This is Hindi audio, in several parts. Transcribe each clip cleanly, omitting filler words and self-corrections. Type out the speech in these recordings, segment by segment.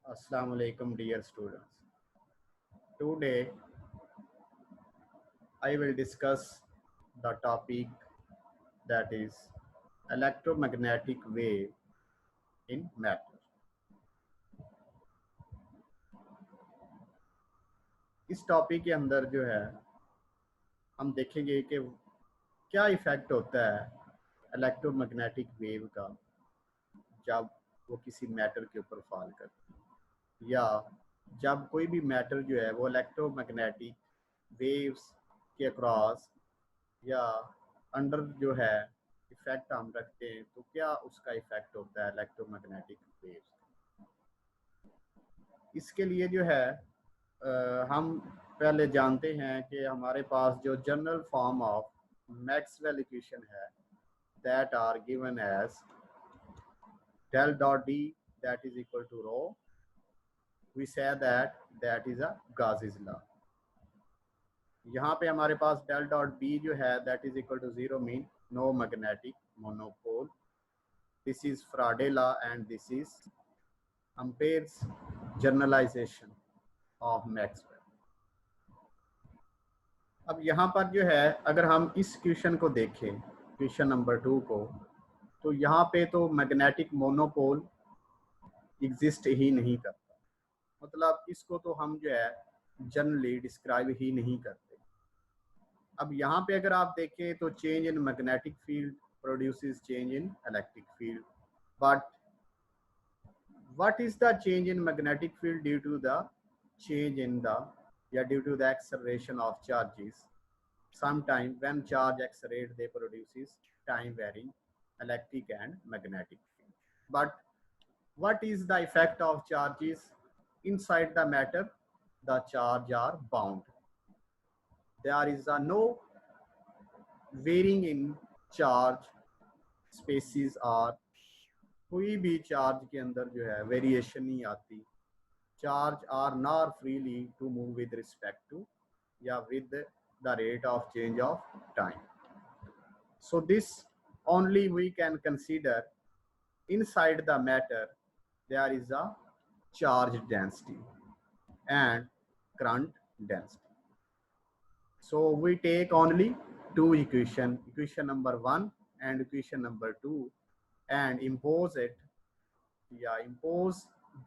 Assalamu alaikum dear students. Today I will discuss the topic that is electromagnetic wave in matter. इस टॉपिक के अंदर जो है हम देखेंगे कि क्या इफेक्ट होता है इलेक्ट्रोमैग्नेटिक वेव का जब वो किसी मैटर के ऊपर फॉल करती है या जब कोई भी मैटर जो है वो इलेक्ट्रोमैग्नेटिक वेव्स के अक्रॉस या अंडर जो है इफेक्ट हम रखते हैं तो क्या उसका इफेक्ट होता है इलेक्ट्रोमैग्नेटिक वेव्स। इसके लिए जो है हम पहले जानते हैं कि हमारे पास जो general form of Maxwell equation है that are given as del dot D that is equal to rho. We say that is a Gauss's law. यहाँ पे हमारे पास del dot B जो है that is equal to 0 mean no magnetic monopole. This is Faraday law and this is Ampere's generalization of Maxwell. अब यहाँ पर जो है अगर हम इस क्वेश्चन को देखें क्वेश्चन नंबर 2 को तो यहाँ पे तो मैग्नेटिक मोनोपोल एग्जिस्ट ही नहीं करता, मतलब इसको तो हम जो है जनरली डिस्क्राइब ही नहीं करते। अब यहाँ पे अगर आप देखें तो change in magnetic field produces change in electric field, but what is the change in magnetic field due to the change in the due to the acceleration of charges? Sometime when charge accelerate they produces time varying electric and magnetic field. But what is the effect of charges inside the matter? The charge are bound. There is no varying in charge spaces or कोई भी चार्ज के अंदर जो है वेरिएशन नहीं आती। Charge are not freely to move with respect to या with the rate of change of time. So this only we can consider inside the matter there is a charge density and current density. So we take only two equation number 1 and equation number 2 and impose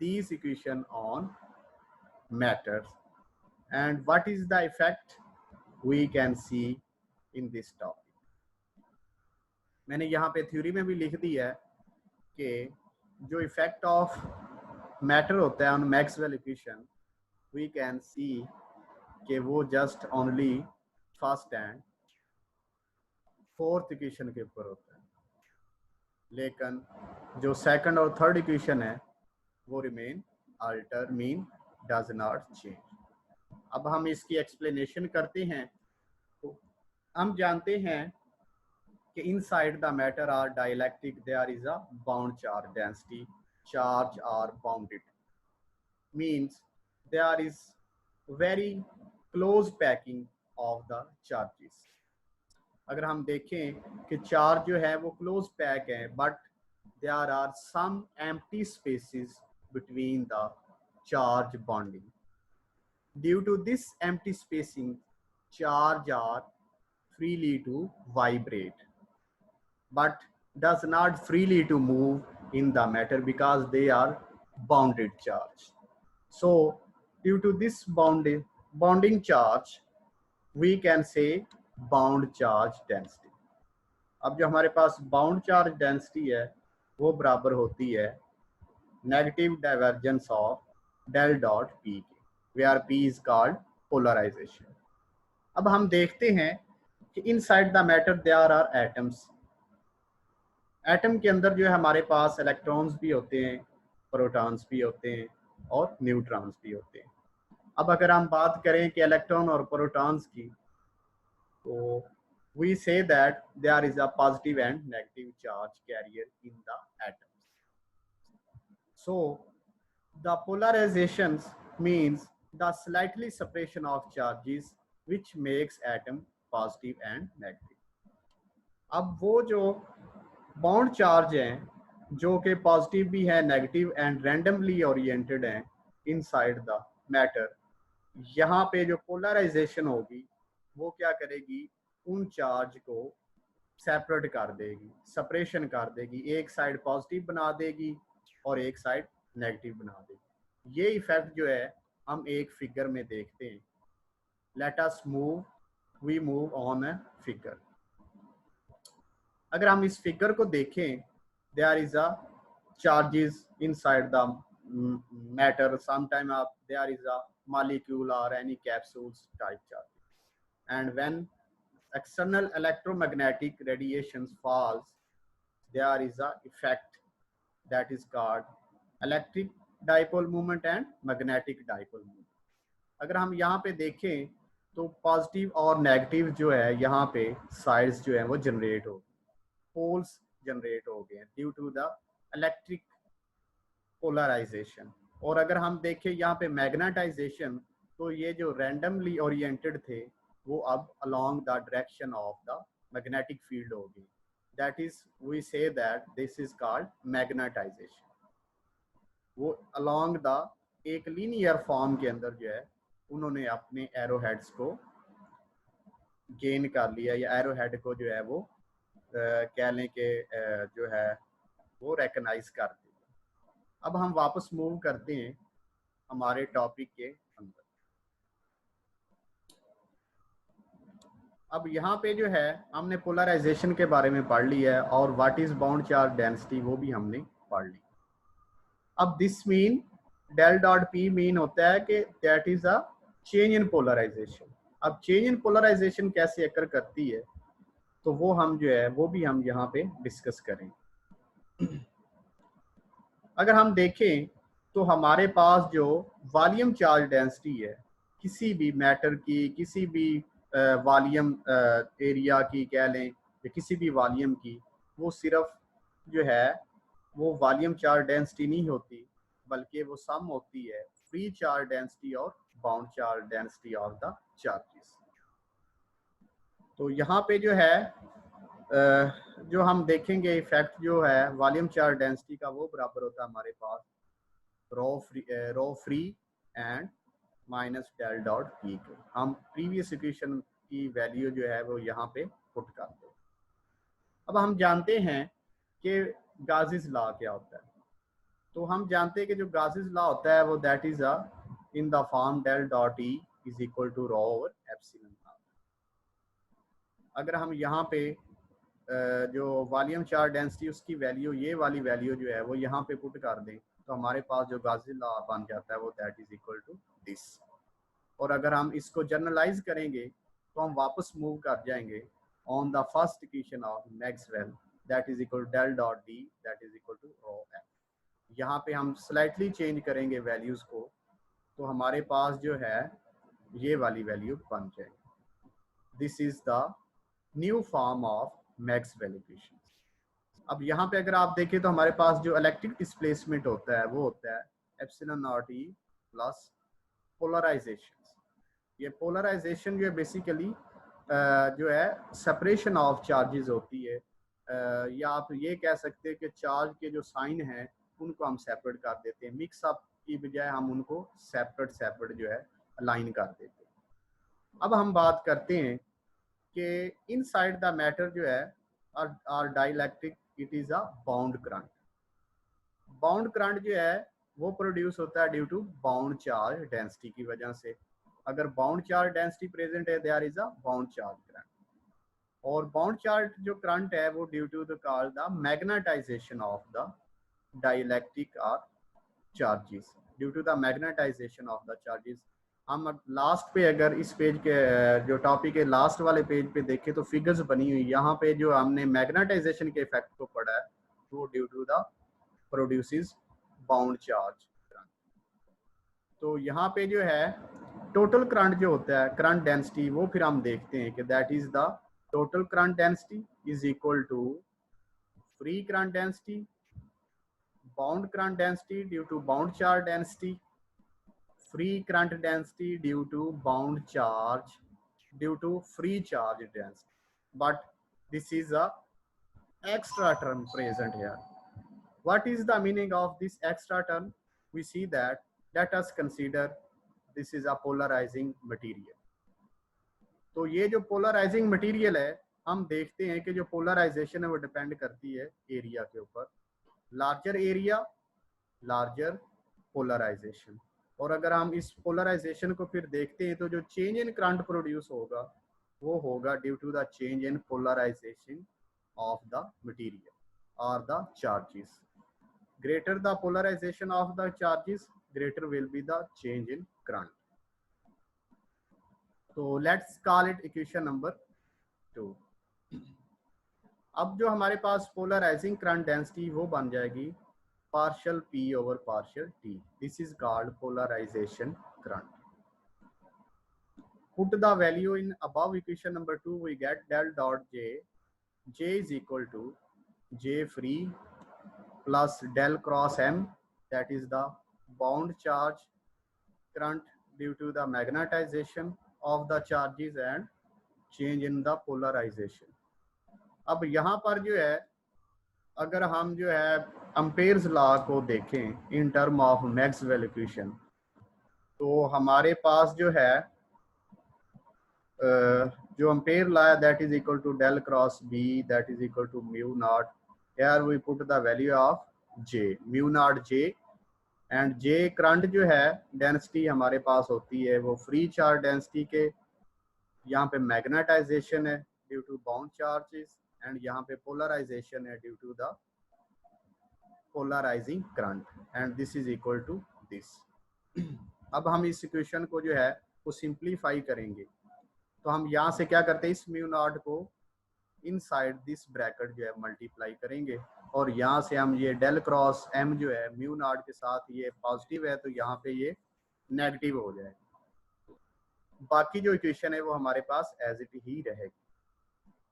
these equation on matters, and what is the effect we can see in this topic. मैंने यहाँ पे थ्योरी में भी लिख दी है कि जो इफेक्ट ऑफ मैटर होता है on Maxwell equation we can see कि वो just only first and fourth equation के ऊपर होता है, लेकिन जो सेकंड और थर्ड इक्वेशन है वो remain alter mean does not change. अब हम इसकी एक्सप्लेनेशन करते हैं। तो हम जानते हैं कि inside the matter are dielectric there is a bound charge density, charge are bounded means there is very close packing of the charges. अगर हम देखें कि चार्ज जो है वो क्लोज पैक है, but there are some empty spaces between the charge bonding. Due to this empty spacing charge are freely to vibrate but does not freely to move in the matter because they are bounded charge. So due to this bonding charge we can say bound charge density. अब जो हमारे पास बाउंड चार्ज डेंसिटी है वो बराबर होती है negative divergence of del dot P के, where p is called polarisation. अब हम देखते हैं कि inside the matter there are atoms. Atom के अंदर जो है हमारे पास इलेक्ट्रॉन्स भी होते हैं, प्रोटॉन्स भी होते हैं और न्यूट्रॉन्स भी होते हैं। अब अगर हम बात करें कि इलेक्ट्रॉन और प्रोटॉन्स की, so we say that there is a positive and negative charge carrier in the atoms. So the polarizations means the slightly separation of charges which makes atom positive and negative. अब वो जो बाउंड चार्ज हैं जो कि पॉजिटिव भी है, नेगेटिव एंड रैंडमली ओरिएंटेड हैं इनसाइड द मैटर, यहाँ पे जो पोलराइजेशन होगी वो क्या करेगी, उन चार्ज को सेपरेट कर देगी, सेपरेशन कर देगी, एक साइड पॉजिटिव बना देगी और एक साइड नेगेटिव बना देगी। ये इफेक्ट जो है हम एक फिगर में देखते हैं। Let us move, we move on a figure. अगर हम इस फिगर को देखें, there is a charges inside the matter, sometime आप there is a molecule or any capsules type charges, and when external electromagnetic radiations falls, there is a effect that is called electric dipole moment and magnetic dipole moment. अगर हम यहाँ पे देखें तो पॉजिटिव और नेगेटिव जो है यहाँ पे साइड्स जो है वो जनरेट हो, पोल्स जनरेट हो गए due to the electric polarization. और अगर हम देखें यहाँ पे मैग्नेटाइजेशन, तो ये जो रैंडमली ओरिएंटेड थे वो अब along the direction of the magnetic field हो गई। That is we say that this is called magnetization. वो अलोंग द एक लीनियर फॉर्म के अंदर जो है उन्होंने अपने एरो हेड्स को गेन कर लिया, या एरो हेड को जो है वो कह लें कि जो है वो रिकॉग्नाइज कर दिया। अब हम वापस मूव करते हैं हमारे टॉपिक के अंदर। अब यहाँ पे जो है हमने पोलराइजेशन के बारे में पढ़ लिया है और what is bound charge density वो भी हमने पढ़ ली। अब this mean del dot P mean होता है कि that is a change in polarization. अब चेंज इन पोलराइजेशन कैसे अकर करती है तो वो हम जो है वो भी हम यहाँ पे डिस्कस करें। अगर हम देखें तो हमारे पास जो वॉल्यूम चार्ज डेंसिटी है किसी भी मैटर की, किसी भी वॉल्यूम एरिया की कह लें या किसी भी वॉल्यूम की, वो सिर्फ जो है वो वॉल्यूम चार्ज डेंसिटी नहीं होती बल्कि वो सम होती है फ्री चार्ज डेंसिटी और bound charge density of the charges. तो यहाँ पे जो है जो हम देखेंगे इफेक्ट जो है वॉल्यूम चार्ज डेंसिटी का वो बराबर होता है हमारे पास rho free and minus del dot P के। हम प्रीवियस इक्वेशन की वैल्यू जो है वो यहाँ पे पुट करते हैं। अब हम जानते हैं कि गाउस लॉ क्या होता है। तो हम जानते हैं कि जो गाउस लॉ होता है वो that is a in the form del dot E is equal to rho over epsilon R. अगर हम यहाँ पे जो वॉल्यूम चार्ज डेंसिटी उसकी वैल्यू, ये वाली वैल्यू जो है वो यहाँ पे पुट कर दें तो हमारे पास जो गाउस लॉ बन जाता है वो that is equal to this. और अगर हम इसको जनरलाइज करेंगे तो हम वापस मूव कर जाएंगे on the first equation of Maxwell that is equal del dot D that is equal to rho F. यहाँ पे हम स्लाइटली चेंज करेंगे वैल्यूज को तो हमारे पास जो है ये वाली वैल्यू बन जाएगी। This is the new form of Maxwell equation. अब यहाँ पे अगर आप देखें तो हमारे पास जो इलेक्ट्रिक डिस्प्लेसमेंट होता है वो होता है epsilon naught E plus polarization. ये पोलराइजेशन जो है बेसिकली जो है सेपरेशन ऑफ चार्जेस होती है, या आप ये कह सकते हैं कि चार्ज के जो साइन हैं उनको हम सेपरेट कर देते हैं, मिक्स अप की बजाय हम उनको सेपरेट सेपरेट जो है अलाइन कर देते हैं। अब हम बात करते हैं कि इनसाइड द मैटर जो है or dielectric, it is a bound current. Bound current जो है वो प्रोड्यूस होता है due to bound charge density की वजह से। अगर बाउंड चार्ज डेंसिटी प्रेजेंट है there is a bound charge current. और बाउंड चार्ज जो करंट है वो due to the call the magnetization of the dielectric और charges, due to the magnetization of the charges. हम लास्ट पे अगर इस पेज के जो टॉपिक है लास्ट वाले पेज पे देखें तो फिगर्स बनी हुई, यहाँ पे जो हमने मैग्नेटाइजेशन के इफेक्ट को पढ़ा है वो due to the produces bound charge current. तो यहाँ पे जो है टोटल करंट जो होता है करंट डेंसिटी वो फिर हम देखते हैं कि that is the total current density is equal to free current density, bound current density due to bound charge density, free current density due to bound charge due to free charge density. But this is a extra term present here. What is the meaning of this extra term? We see that, let us consider this is a polarizing material. तो ये जो पोलराइजिंग मटेरियल है, हम देखते हैं कि जो पोलराइजेशन है वो डिपेंड करती है एरिया के ऊपर। Larger area larger polarization. और अगर हम इस पोलराइजेशन को फिर देखते हैं तो जो चेंज इन करंट प्रोड्यूस होगा वो होगा due to the change in polarization of the material और the charges. greater the polarization of the charges, greater will be the change in current. So let's call it equation number 2. अब जो हमारे पास पोलराइजिंग करंट डेंसिटी वो बन जाएगी partial P over partial T. This is called polarization current. Put the value in above equation number 2, we get del dot J. J is equal to J free plus del cross M, that is the bound charge current due to the magnetization of the charges and change in the polarization. अब यहाँ पर जो है अगर हम जो है अम्पेयर्स लॉ को देखें in term of Maxwell equation, तो हमारे पास जो है जो अम्पेयर लॉ है that is equal to del cross B that is equal to mu naught. Here we put the value of J, mu naught J, and J current जो है डेंसिटी हमारे पास होती है वो फ्री चार्ज डेंसिटी के, यहाँ पे मैग्नेटाइजेशन है due to bound charges, and यहाँ पे पोलराइजेशन है due to the polarizing current, and this is equal to this. अब हम इस इक्वेशन को जो है वो सिंप्लीफाई करेंगे, तो हम यहाँ से क्या करते हैं, इस म्यू नॉट को इनसाइड दिस ब्रैकेट जो है मल्टीप्लाई करेंगे, और यहाँ से हम ये डेल क्रॉस एम जो है म्यू नॉट के साथ ये पॉजिटिव है तो यहाँ पे ये नेगेटिव हो जाएगा. बाकी जो इक्वेशन है वो हमारे पास एज इट ही रहेगी.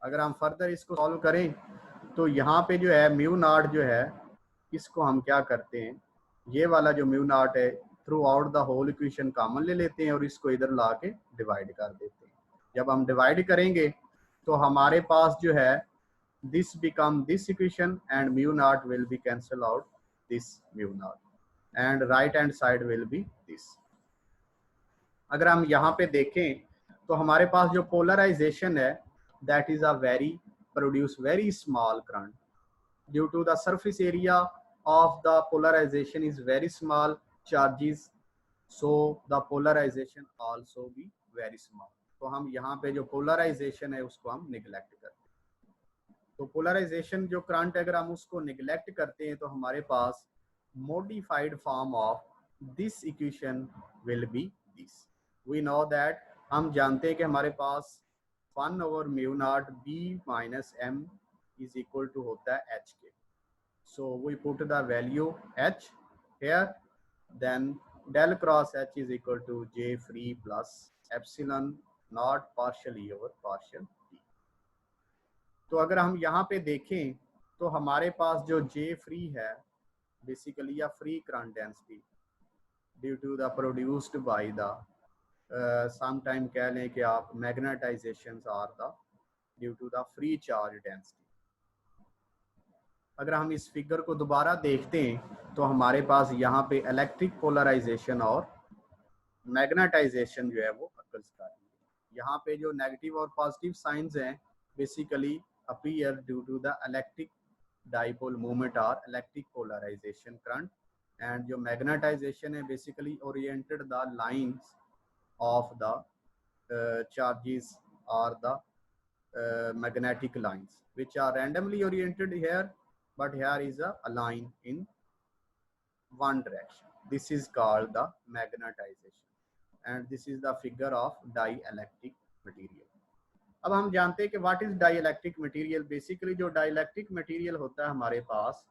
अगर हम फर्दर इसको सॉल्व करें तो यहाँ पे जो है म्यू नॉट जो है इसको हम क्या करते हैं, ये वाला जो म्यू नॉट है throughout the whole equation common ले लेते हैं और इसको इधर ला के डिवाइड कर देते हैं. जब हम डिवाइड करेंगे तो हमारे पास जो है this become this equation and mu naught will be cancel out this mu naught, and right hand side will be this. अगर हम यहाँ पे देखें तो हमारे पास जो पोलराइजेशन है that is a very produce very small current due to the surface area of the polarization is very small charges, so the polarization also be very small. तो हम यहाँ पे जो पोलराइजेशन है उसको हम निगलेक्ट करते हैं. तो पोलराइजेशन जो करंट अगर हम उसको निगलेक्ट करते हैं तो हमारे पास modified form of this equation will be this. We know that, हम जानते हैं कि हमारे पास 1 over mu not B minus M is equal to होता है एच के. So we put the value H here, then del cross H is equal to J free plus epsilon not partial E over partial T. तो अगर हम यहाँ पे देखें तो हमारे पास जो जे फ्री है बेसिकली या free current density due to the produced by the sometime कह लें कि आप magnetization are the due to the free charge density. अगर हम इस फिगर को दोबारा देखते हैं तो हमारे पास यहाँ पे इलेक्ट्रिक पोलराइजेशन और मैग्नेटाइजेशन जो है वो अकल कर रही है. यहाँ पे जो नेगेटिव और पॉजिटिव साइंस हैं basically appear due to the electric dipole movement और इलेक्ट्रिक पोलराइजेशन करंट, एंड जो मैग्नेटाइजेशन है basically oriented the lines of the charges और the magnetic lines which are randomly oriented here, but here is a line in one direction. This is called the magnetization, and this is the figure of dielectric material. अब हम जानते हैं कि what is dielectric material. Basically जो dielectric material होता है हमारे पास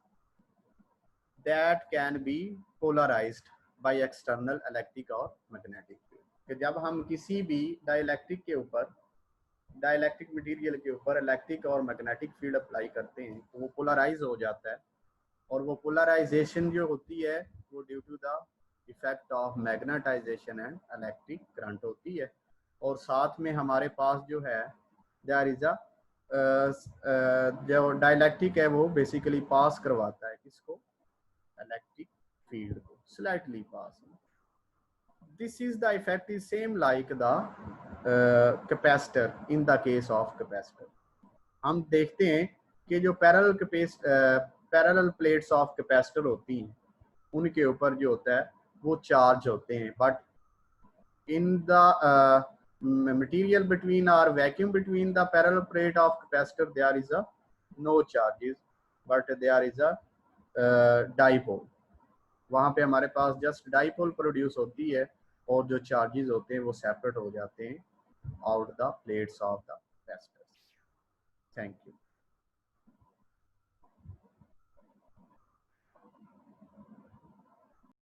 that can be polarized by external electric और magnetic field. कि जब हम किसी भी dielectric के ऊपर डाइलेक्ट्रिक मटेरियल के ऊपर इलेक्ट्रिक और मैग्नेटिक फील्ड अप्लाई करते हैं तो वो पोलराइज हो जाता है, और वो पोलराइजेशन जो होती है वो due to the effect of magnetization and electric current होती है. और साथ में हमारे पास जो है देयर इज अ जो डाइलेक्ट्रिक है वो बेसिकली पास करवाता है किसको, इलेक्ट्रिक फील्ड को slightly pass. This is the effect is same like the capacitor in the case of capacitor. हम देखते हैं कि जो पैरेलल प्लेट्स ऑफ कैपेसिटर होती हैं उनके ऊपर जो होता है वो चार्ज होते हैं, but in the material between or vacuum between the parallel plate of capacitor there is a no charges, but there is a dipole। वहाँ पे हमारे पास जस्ट डाइपोल प्रोड्यूस होती है और जो चार्जेस होते हैं वो सेपरेट हो जाते हैं out the plates of the capacitor. Thank you.